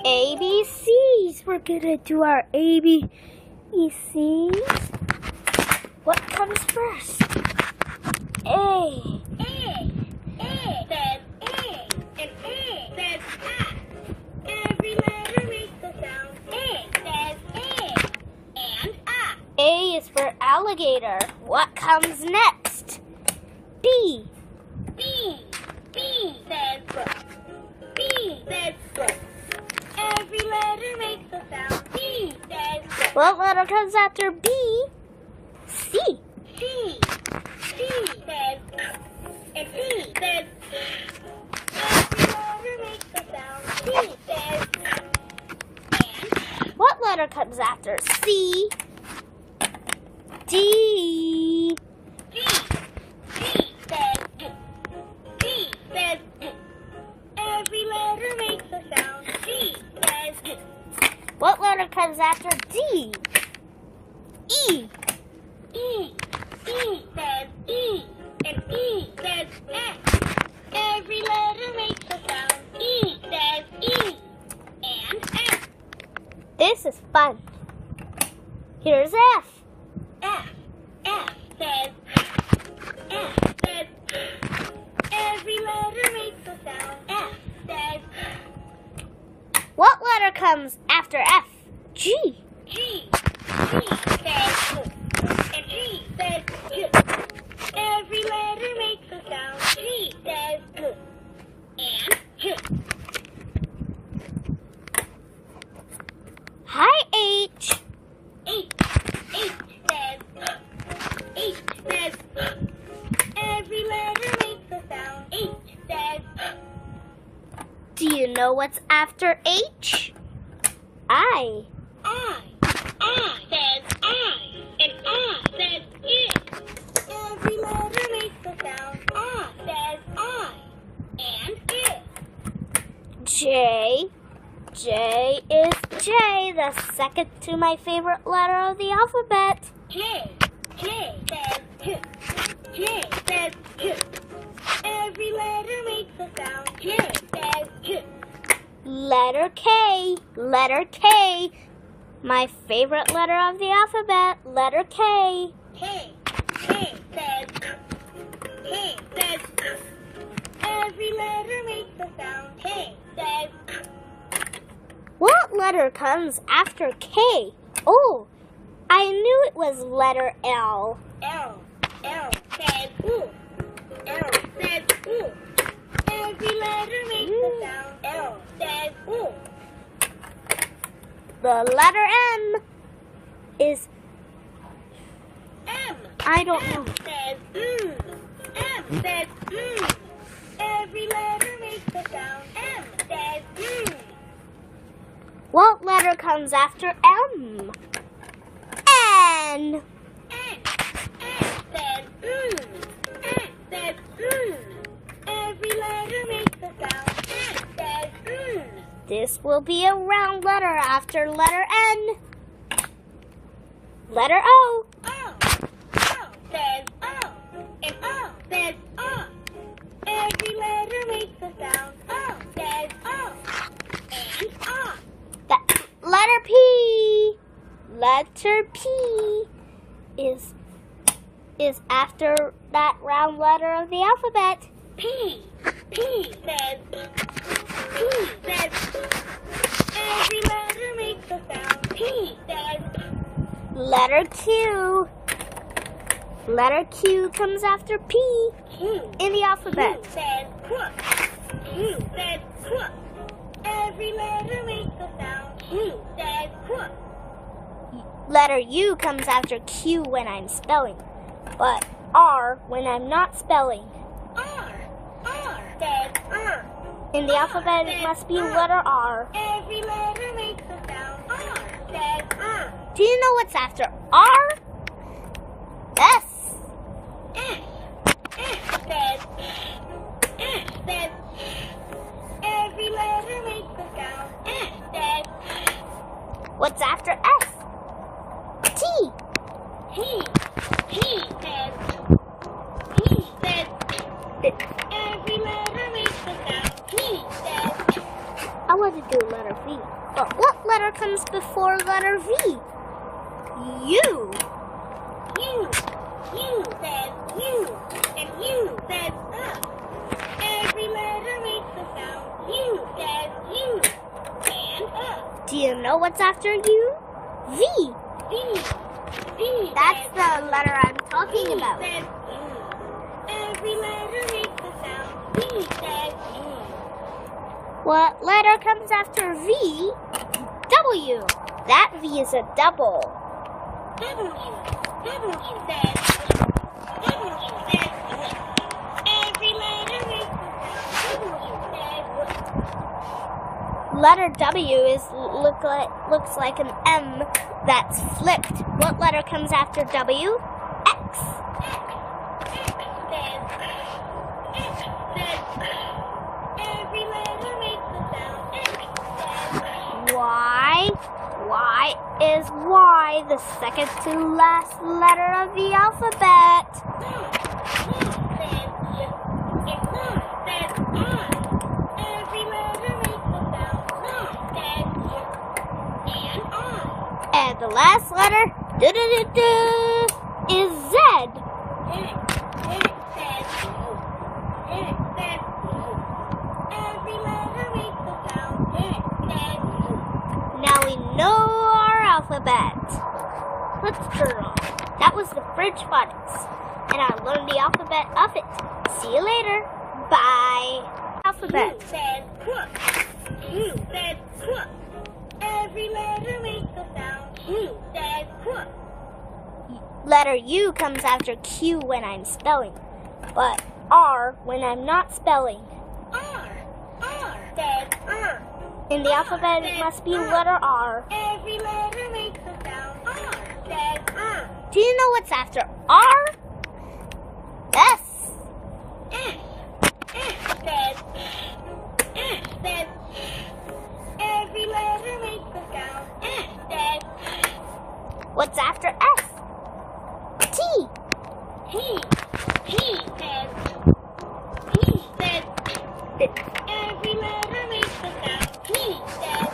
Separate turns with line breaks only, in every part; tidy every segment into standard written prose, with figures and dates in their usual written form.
ABCs. We're gonna do our ABCs. What comes first? A.
Says A. And A says A. Every letter makes the sound A. Says A. And A.
A is for alligator. What comes next? B.
B says book. B says book. Every letter makes a sound. B says book.
What letter comes after B? C.
C says and C says every letter makes a sound. C says and
What letter comes after C? D.
D says D says every letter makes a sound. D says
What letter comes after D? E.
E says E and E says F. Every letter makes a sound. E says E and F.
This is fun. Here's F.
F says every letter makes a sound. F says
What letter comes after F? G.
G says and G says G. Every letter makes a sound. G says G and G.
Hi, H.
H says every letter makes a sound. H says
Do you know what's after H? I.
I says I and I says it. Every letter makes a sound. I says I and it.
J. J is J, the second to my favorite letter of the alphabet.
J says J. J says J. Every letter makes a sound. J says J.
Letter K. Letter K. My favorite letter of the alphabet. Letter K.
K says every letter makes a sound. K says
What letter comes after K? Oh, I knew it was letter L.
L says ooh. L says ooh. Every letter makes a sound. L says ooh.
The letter M is,
M
I don't know.
says M says Every letter makes a sound. M says
What letter comes after M? N.
N says N says Every letter makes a sound. N says
This will be a round letter after letter N. Letter O.
O says O and O says O. Every letter makes a sound. O says O and O.
Letter P. Letter P is after that round letter of the alphabet.
P says every letter makes a sound. P says
Letter Q. Letter Q comes after P
Q.
in the alphabet.
Q says crook. Q says crook. Every letter makes a sound. Q says crook.
Letter U comes after Q when I'm spelling, but R when I'm not spelling.
R says R.
In the alphabet, it must be letter R.
Every letter makes a sound. R says R.
Do you know what's after R? S.
S says every letter makes a sound. S says
What's after S? T.
T says every letter makes a sound. T says
to do letter V. But what letter comes before letter V? U.
U. U says U, and U says Every letter makes a sound. U says U, and
Do you know what's after U? V.
V. V.
That's the letter I'm talking about.
Says U. Every letter makes a sound. V says U.
What letter comes after V? W. That V is a double.
W. W says W says every letter makes a sound. W says
Letter W looks like an M that's flipped. What letter comes after W? X.
Every letter makes a sound.
Y. Y is Y, the second to last letter of the alphabet.
Every letter makes a sound.
And the last letter is Z. Now we know our alphabet. Let's turn on. That was the fridge phonics, and I learned the alphabet of it. See you later. Bye. Alphabet.
U says crook. U says crook. Every letter makes a sound. U says crook.
Letter U comes after Q when I'm spelling, but R when I'm not spelling.
R. R says
In the alphabet, it must be letter R.
Every letter makes a sound. R says
Do you know what's after R? S.
S. S says S says every letter makes a sound. S says
What's after S? T.
T. T says every letter makes a sound. T says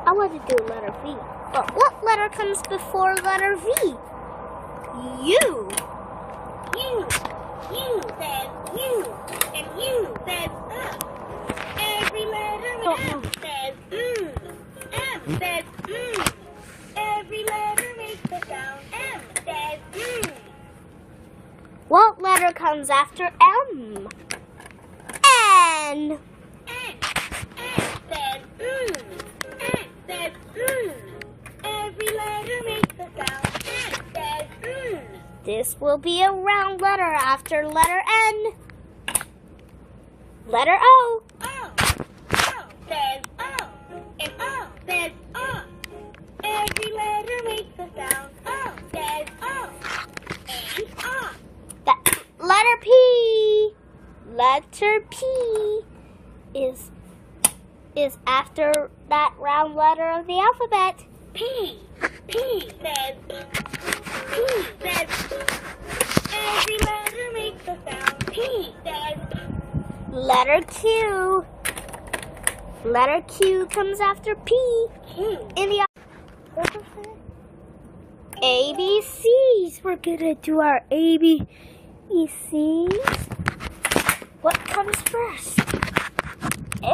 I want to do letter V. But what letter comes before letter V? U.
U. U says U, and U says Every letter M says M says Every letter makes a sound. M says
What letter comes after M? N.
N says N says Every letter makes a sound. N says
This will be a round letter after letter N. Letter O.
O. O says O, and O says O. Every letter makes a sound. O says O, and O.
That letter P. Letter P is after that round letter of the alphabet.
P. P says every letter makes a sound. P says
Letter Q. Letter Q comes after P.
Q.
In the alphabet. ABCs. We're gonna do our ABCs. What comes first? A.
A.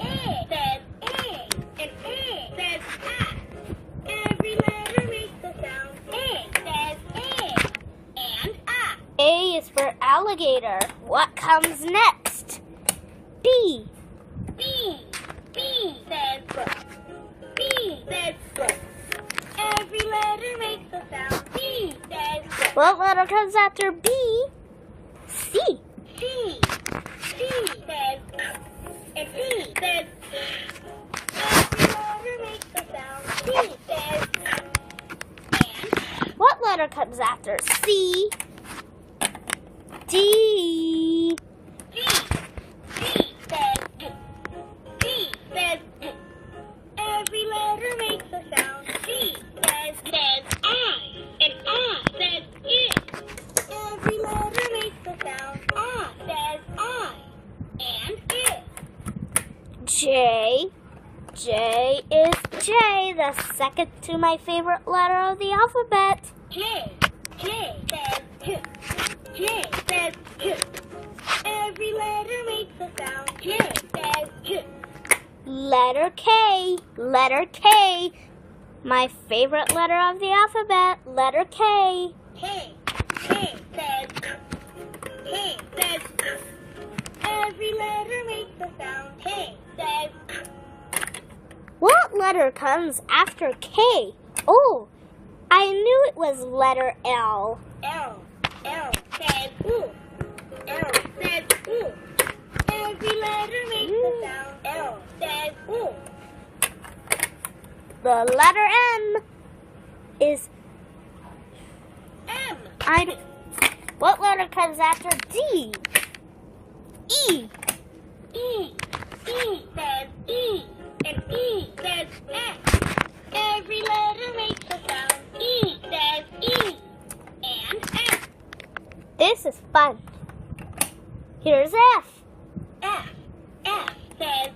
A says A, and A says A. Every letter makes a sound. A says A, and A.
A is for alligator. What comes next? B.
B. B says B says every letter makes a sound. B says
What letter comes after B? C.
C. C says and C says every letter makes a sound. C says and
What letter comes after C? D.
D. D says D says every letter makes a sound. D says I, and I says it. Every letter makes a sound. I says I, and it.
J. J is J, the second to my favorite letter of the alphabet.
J. J says J. J says J. Every letter makes a sound. J says J.
Letter K. Letter K. My favorite letter of the alphabet. Letter K.
K. K says K. K says K. Every letter makes a sound. K says K.
What letter comes after K? Oh, I knew it was letter L.
L. L says ooh. L says ooh. Every letter makes a sound. L says ooh.
The letter M is
M.
What letter comes after D? E.
E. E says E. And E says F. Every letter makes a sound. E says E. And F.
This is fun. Here's F.
F. F says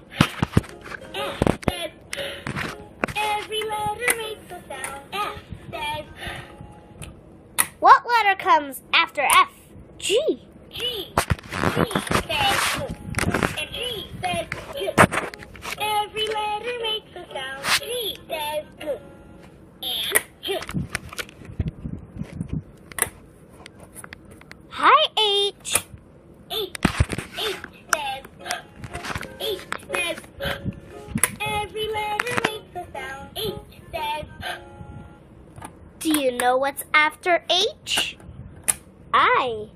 F says every letter makes a sound. F says
What letter comes after F? G.
G. G says and G says G. Every letter makes a sound. G says G. And G.
Hi, H.
H. H says H says every letter makes a sound. H says
Do you know what's after H? I.